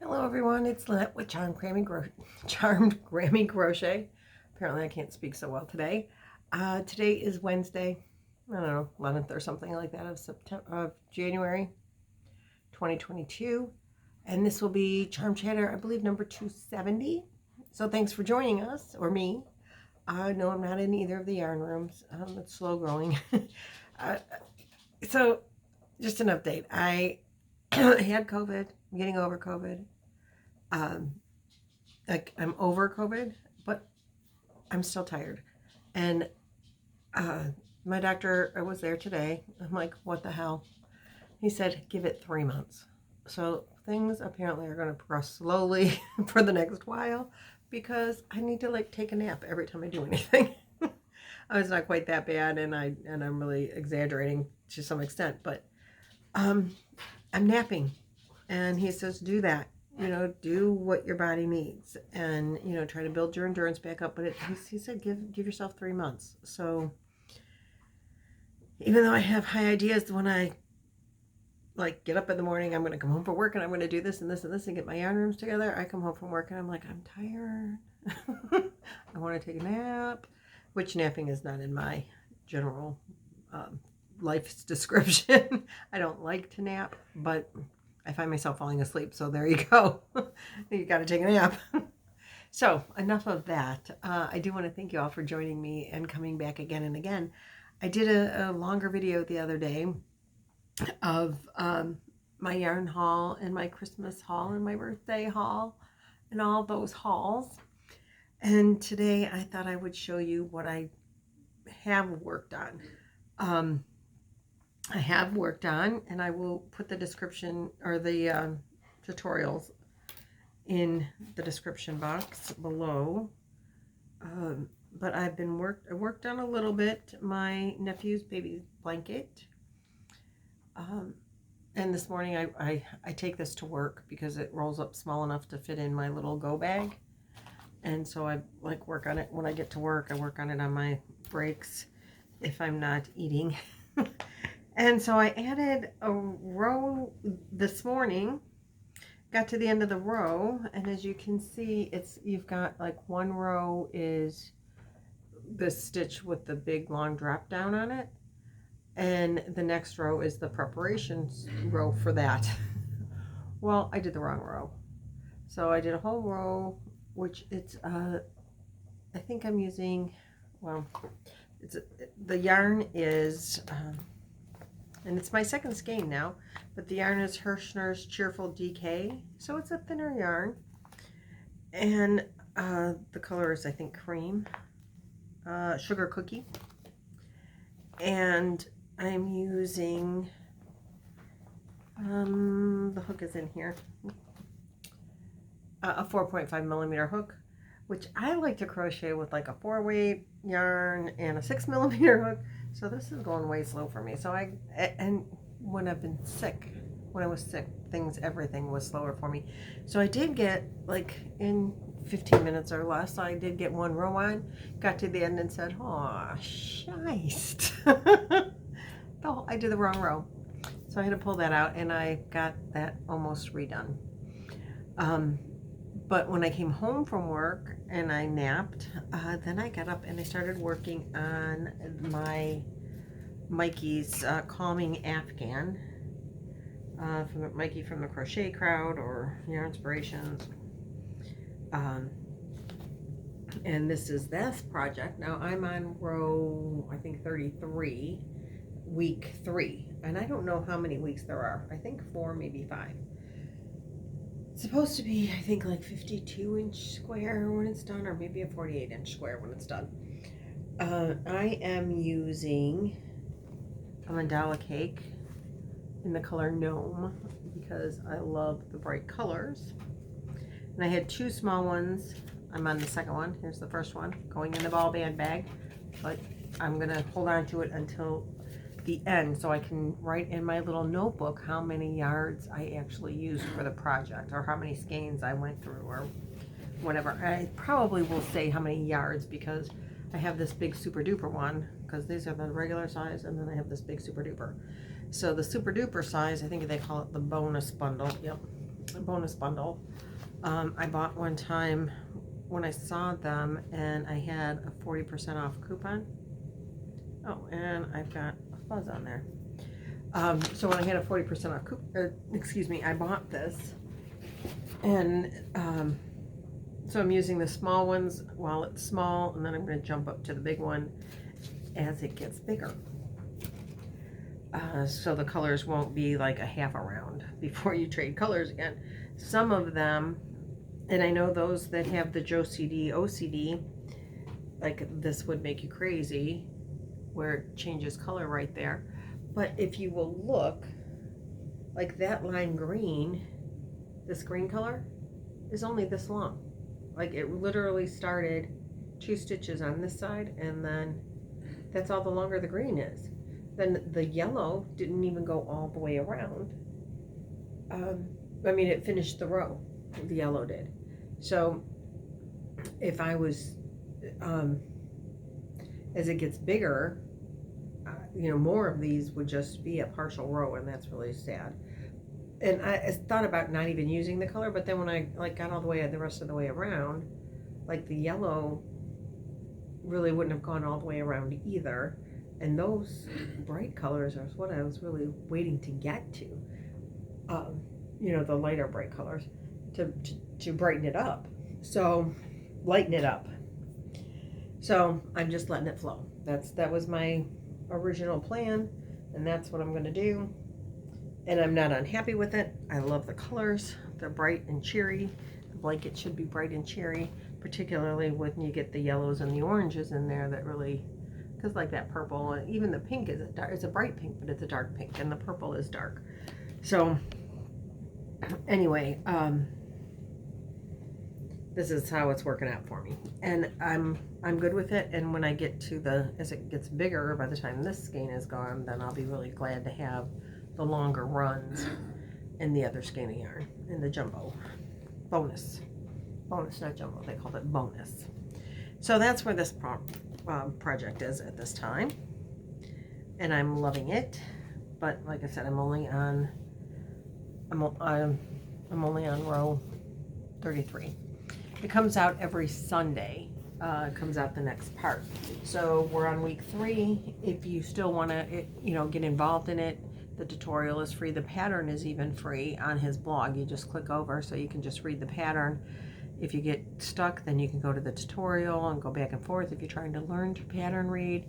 Hello everyone, it's Lynette with Charmed Grammy Crochet. Apparently I can't speak so well today. Today is Wednesday, I don't know, 11th or something like that of January 2022. And this will be Charm Chatter, I believe number 270. So thanks for joining us, or me. No, I'm not in either of the yarn rooms. It's slow growing. So just an update. I had COVID. I'm getting over COVID. I'm over COVID, but I'm still tired. And my doctor, I was there today. I'm like, what the hell? He said, give it 3 months. So things apparently are going to progress slowly for the next while because I need to like take a nap every time I do anything. It's not quite that bad, and I'm really exaggerating to some extent, but I'm napping, and he says do that. Do what your body needs, and try to build your endurance back up. But he said give yourself 3 months. So even though I have high ideas, when I like get up in the morning, I'm going to come home from work and I'm going to do this and this and this and get my yarn rooms together. I come home from work and I'm like, I'm tired. I want to take a nap, which napping is not in my general life's description. I don't like to nap, but I find myself falling asleep, so there you go. You got to take a nap. So enough of that. I do want to thank you all for joining me and coming back again and again. I did a longer video the other day of my yarn haul and my Christmas haul and my birthday haul and all those hauls. And today I thought I would show you what I have worked on. I have worked on, and I will put the description or the tutorials in the description box below. But I worked on a little bit my nephew's baby blanket. And this morning I take this to work because it rolls up small enough to fit in my little go bag. And so I like work on it when I get to work. I work on it on my breaks if I'm not eating. And so I added a row this morning, got to the end of the row, and as you can see, you've got like one row is the stitch with the big long drop down on it, and the next row is the preparation row for that. Well, I did the wrong row. So I did a whole row, which it's, I think I'm using, well, the yarn is, and it's my second skein now, but the yarn is Hirschner's Cheerful DK, so it's a thinner yarn. And the color is, I think, cream, sugar cookie. And I'm using, the hook is in here, a 4.5 millimeter hook, which I like to crochet with like a 4-weight yarn and a 6 millimeter hook. So this is going way slow for me. So and when I've been sick, when I was sick, everything was slower for me. So I did get, like, in 15 minutes or less, I did get one row on, got to the end and said, oh, shite. I did the wrong row. So I had to pull that out, and I got that almost redone. But when I came home from work and I napped, then I got up and I started working on my Mikey's Calming Aphgan, from Mikey from the Crochet Crowd or Yarn Inspirations. And this is this project. Now I'm on row, I think 33, week 3. And I don't know how many weeks there are. I think 4, maybe 5. It's supposed to be, I think, like 52-inch square when it's done, or maybe a 48-inch square when it's done. I am using a Mandala Cake in the color Gnome because I love the bright colors. And I had 2 small ones. I'm on the second one. Here's the first one going in the ball band bag, but I'm going to hold on to it until the end so I can write in my little notebook how many yards I actually used for the project, or how many skeins I went through, or whatever. I probably will say how many yards because I have this big super duper one, because these are the regular size, and then I have this big super duper. So the super duper size, I think they call it the bonus bundle. Yep, bonus bundle. I bought one time when I saw them and I had a 40% off coupon. Oh, and I've got a fuzz on there. So when I had a 40% off coupon, I bought this. And so I'm using the small ones while it's small, and then I'm going to jump up to the big one as it gets bigger. So the colors won't be like a half a round before you trade colors again. Some of them, and I know those that have the OCD, like this would make you crazy, where it changes color right there. But if you will look, like that lime green, this green color is only this long. Like it literally started 2 stitches on this side, and then that's all the longer the green is. Then the yellow didn't even go all the way around. I mean, it finished the row, the yellow did. So if I was, as it gets bigger, you know, more of these would just be a partial row, and that's really sad. And I thought about not even using the color, but then when I like got all the way the rest of the way around, like the yellow really wouldn't have gone all the way around either. And those bright colors are what I was really waiting to get to. You know, the lighter bright colors to brighten it up. So lighten it up. So I'm just letting it flow. That was my original plan, and that's what I'm going to do. And I'm not unhappy with it. I love the colors. They're bright and cheery. The blanket should be bright and cheery, particularly when you get the yellows and the oranges in there that really, because like that purple, and even the pink is it's a bright pink, but it's a dark pink, and the purple is dark. So anyway, this is how it's working out for me, and I'm good with it. And when I get to as it gets bigger, by the time this skein is gone, then I'll be really glad to have the longer runs in the other skein of yarn, in the jumbo bonus, not jumbo, they called it bonus. So that's where this project is at this time, and I'm loving it. But like I said, I'm only on row 33. It comes out every Sunday. It comes out the next part. So we're on week 3. If you still want to, get involved in it, the tutorial is free. The pattern is even free on his blog. You just click over so you can just read the pattern. If you get stuck, then you can go to the tutorial and go back and forth. If you're trying to learn to pattern read,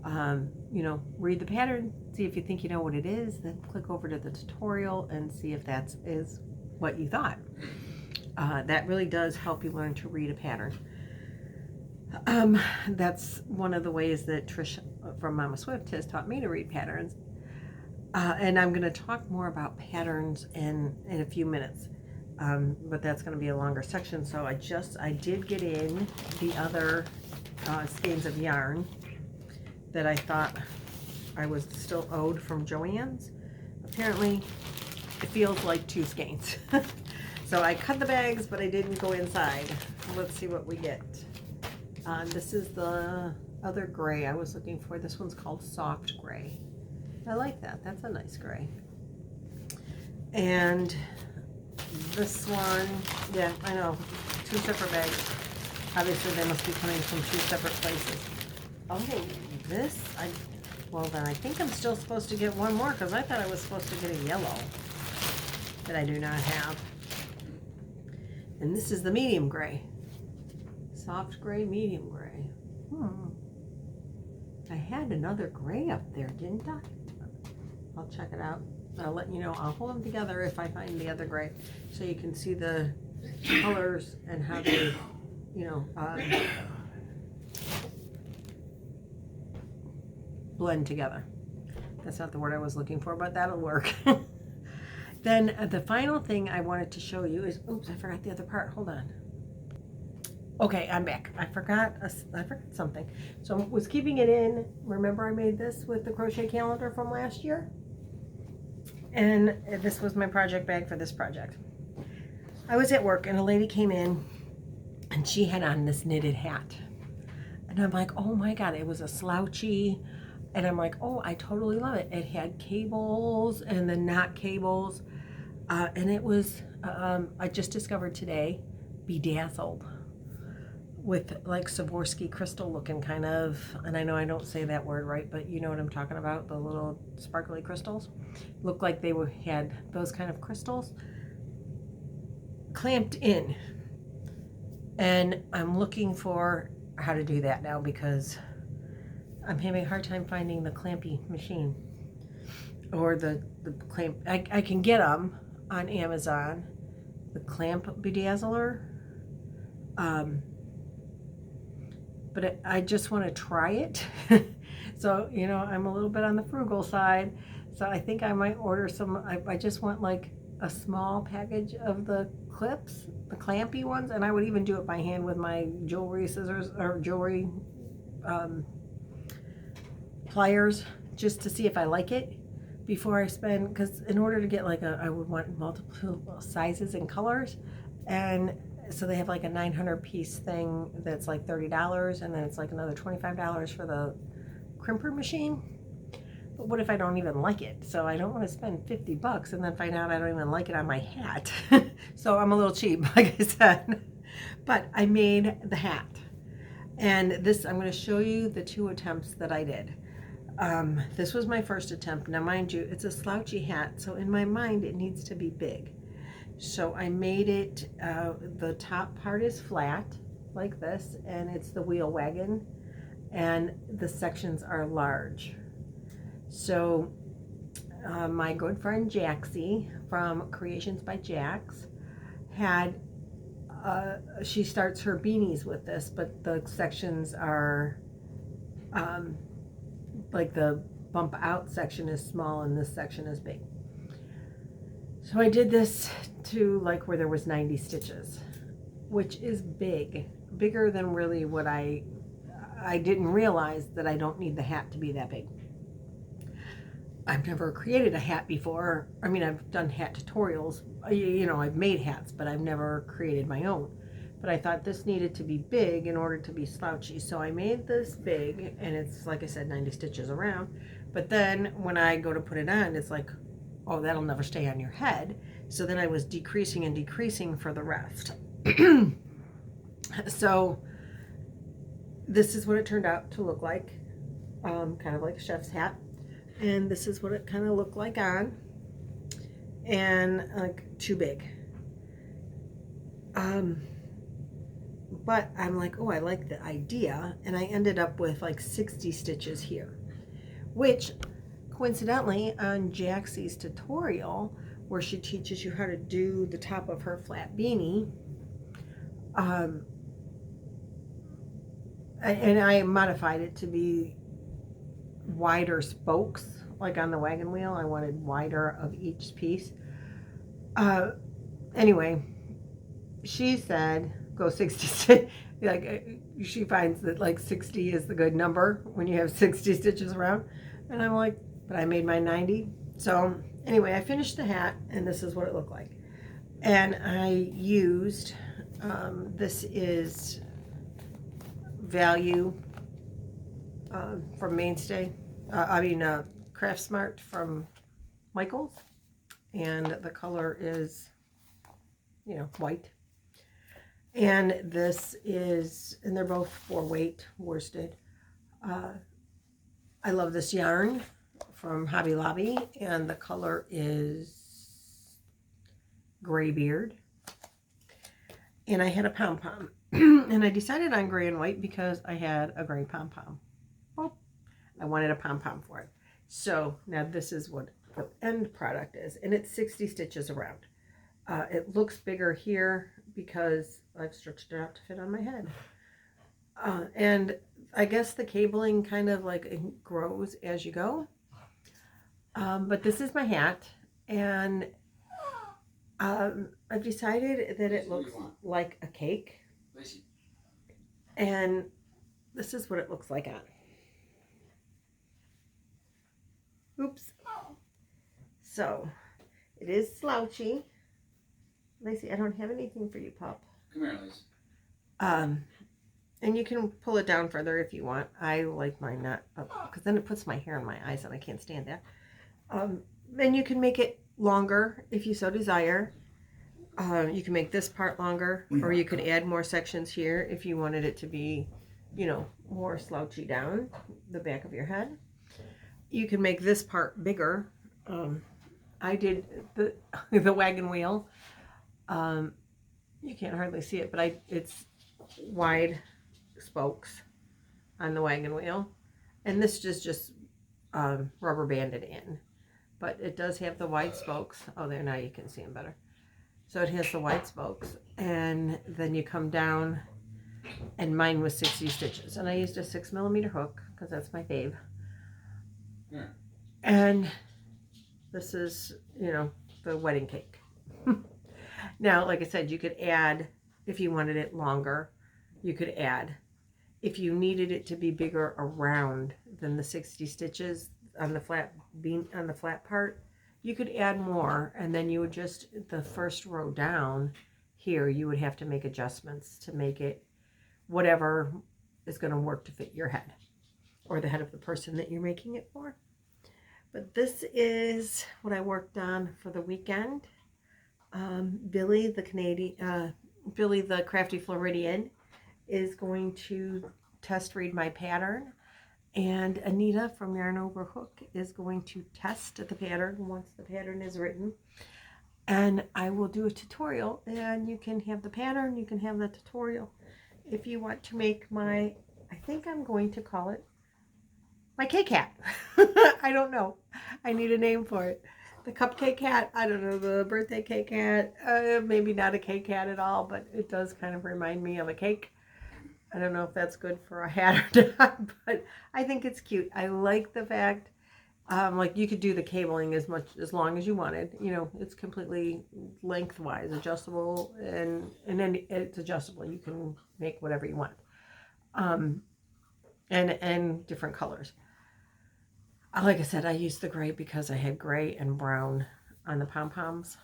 read the pattern, see if you think you know what it is, then click over to the tutorial and see if that is what you thought. That really does help you learn to read a pattern. That's one of the ways that Trish from Mama Swift has taught me to read patterns. And I'm going to talk more about patterns in a few minutes. But that's going to be a longer section. So I did get in the other skeins of yarn that I thought I was still owed from Joann's. Apparently it feels like 2 skeins. So I cut the bags, but I didn't go inside. Let's see what we get. This is the other gray I was looking for. This one's called soft gray. I like that. That's a nice gray. And this one, yeah, I know, 2 separate bags. Obviously they must be coming from 2 separate places. Oh, well then I think I'm still supposed to get one more, because I thought I was supposed to get a yellow that I do not have. And this is the medium gray. Soft gray, medium gray. I had another gray up there, didn't I? I'll check it out. I'll let you know. I'll hold them together if I find the other gray, so you can see the colors and how they, blend together. That's not the word I was looking for, but that'll work. Then the final thing I wanted to show you is, oops, I forgot the other part. Hold on. Okay, I'm back. I forgot something. So I was keeping it in. Remember I made this with the crochet calendar from last year? And this was my project bag for this project. I was at work and a lady came in and she had on this knitted hat. And I'm like, oh my God, it was a slouchy. And I'm like, oh, I totally love it. It had cables and then not cables. And it was, I just discovered today, bedazzled with like Swarovski crystal looking kind of, and I know I don't say that word right, but you know what I'm talking about, the little sparkly crystals. Looked like they had those kind of crystals clamped in. And I'm looking for how to do that now because I'm having a hard time finding the clampy machine or the clamp. I can get them on Amazon, the clamp bedazzler. But I just want to try it. So, you know, I'm a little bit on the frugal side. So I think I might order some. I just want like a small package of the clips, the clampy ones. And I would even do it by hand with my jewelry scissors or jewelry pliers just to see if I like it before I spend. Because in order to get like I would want multiple sizes and colors. And so they have like a 900 piece thing that's like $30, and then it's like another $25 for the crimper machine. But what if I don't even like it? So I don't want to spend $50 and then find out I don't even like it on my hat. So I'm a little cheap, like I said. But I made the hat. And this, I'm going to show you the 2 attempts that I did. This was my first attempt. Now mind you, it's a slouchy hat, so in my mind it needs to be big. So I made it, the top part is flat like this, and it's the wheel wagon, and the sections are large. So my good friend Jaxie from Creations by Jax had, she starts her beanies with this, but the sections are, like the bump out section is small and this section is big. So I did this to like where there was 90 stitches, which is bigger than really what I didn't realize that I don't need the hat to be that big. I've never created a hat before. I mean, I've done hat tutorials, you know, I've made hats, but I've never created my own. But I thought this needed to be big in order to be slouchy. So I made this big, and it's, like I said, 90 stitches around. But then when I go to put it on, it's like, oh, that'll never stay on your head. So then I was decreasing and decreasing for the rest. So this is what it turned out to look like, kind of like a chef's hat. And this is what it kind of looked like on, and like too big. But I'm like, oh, I like the idea, and I ended up with like 60 stitches here, which coincidentally on Jaxie's tutorial where she teaches you how to do the top of her flat beanie, and I modified it to be wider spokes, like on the wagon wheel. I wanted wider of each piece. Anyway, she said go 60. Like she finds that like 60 is the good number when you have 60 stitches around, and I'm like, but I made my 90. So anyway, I finished the hat, and this is what it looked like. And I used this is Value from Mainstay, Craft Smart from Michaels, and the color is, you know, white. And this is, and they're both 4-weight worsted. I love this yarn from Hobby Lobby, and the color is Graybeard. And I had a pom-pom, and I decided on gray and white because I had a gray pom-pom. Oh, I wanted a pom-pom for it. So now this is what the end product is, and it's 60 stitches around. It looks bigger here because I've stretched it out to fit on my head. And I guess the cabling kind of like it grows as you go. But this is my hat, and I've decided that it looks like a cake. And this is what it looks like on. Oops. So it is slouchy. Lacey, I don't have anything for you, pup. Come here, Lacey. And you can pull it down further if you want. I like mine not up because then it puts my hair in my eyes and I can't stand that. And you can make it longer if you so desire. You can make this part longer, or you could add more sections here if you wanted it to be, you know, more slouchy down the back of your head. You can make this part bigger. I did the wagon wheel. You can't hardly see it, but it's wide spokes on the wagon wheel, and this is just rubber banded in, but it does have the wide spokes. Oh, there, now you can see them better. So it has the wide spokes, and then you come down, and mine was 60 stitches, and I used a 6mm hook because that's my fave. Yeah. And this is, you know, the wedding cake. Now, like I said, you could add, if you wanted it longer, you could add. If you needed it to be bigger around than the 60 stitches on the flat part, you could add more, and then you would just, the first row down here, you would have to make adjustments to make it whatever is going to work to fit your head or the head of the person that you're making it for. But this is what I worked on for the weekend. Billie, Billie the Crafty Floridian, is going to test read my pattern. And Anita from Yarn Over Hook is going to test the pattern once the pattern is written. And I will do a tutorial, and you can have the pattern, you can have the tutorial. If you want to make my, I think I'm going to call it my cake hat. I don't know. I need a name for it. The cupcake hat, I don't know, the birthday cake hat, maybe not a cake hat at all, but it does kind of remind me of a cake. I don't know if that's good for a hat or not, but I think it's cute. I like the fact, like you could do the cabling as long as you wanted. You know, it's completely lengthwise adjustable, and then it's adjustable. You can make whatever you want, and different colors. Like I said, I used the gray because I had gray and brown on the pom-poms,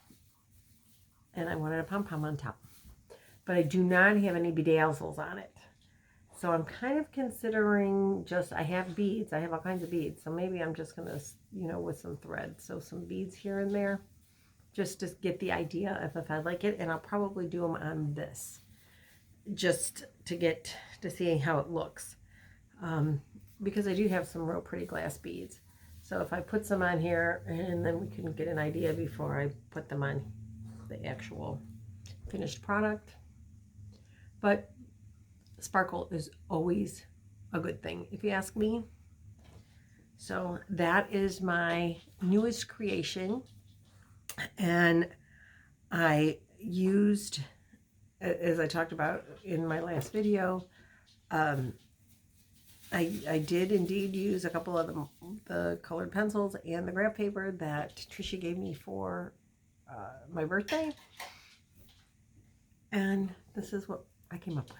and I wanted a pom-pom on top. But I do not have any bedazzles on it. So I'm kind of considering I have beads. I have all kinds of beads. So maybe I'm just going to, you know, with some thread. So some beads here and there, just to get the idea if I like it. And I'll probably do them on this, just to see how it looks. Because I do have some real pretty glass beads. So if I put some on here, and then we can get an idea before I put them on the actual finished product. But sparkle is always a good thing, if you ask me. So that is my newest creation, and I used, as I talked about in my last video, I did indeed use a couple of the colored pencils and the graph paper that Trisha gave me for my birthday, and this is what I came up with.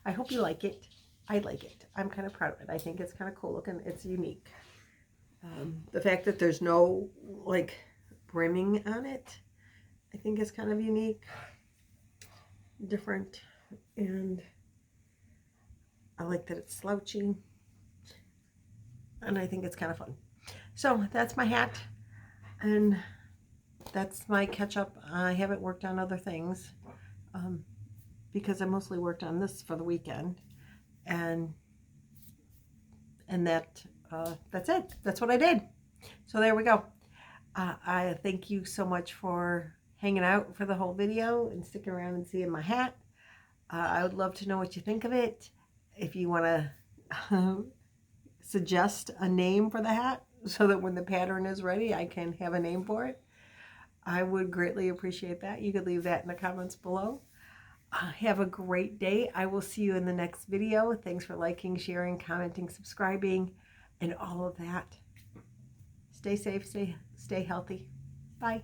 I hope you like it. I like it. I'm kind of proud of it. I think it's kind of cool looking. It's unique. The fact that there's no like brimming on it, I think is kind of unique, different, and I like that it's slouchy, and I think it's kind of fun. So that's my hat, and that's my catch up. I haven't worked on other things. Because I mostly worked on this for the weekend, and that's it. That's what I did. So there we go. I thank you so much for hanging out for the whole video and sticking around and seeing my hat. I would love to know what you think of it. If you want to suggest a name for the hat so that when the pattern is ready, I can have a name for it, I would greatly appreciate that. You could leave that in the comments below. Have a great day. I will see you in the next video. Thanks for liking, sharing, commenting, subscribing, and all of that. Stay safe, stay healthy. Bye.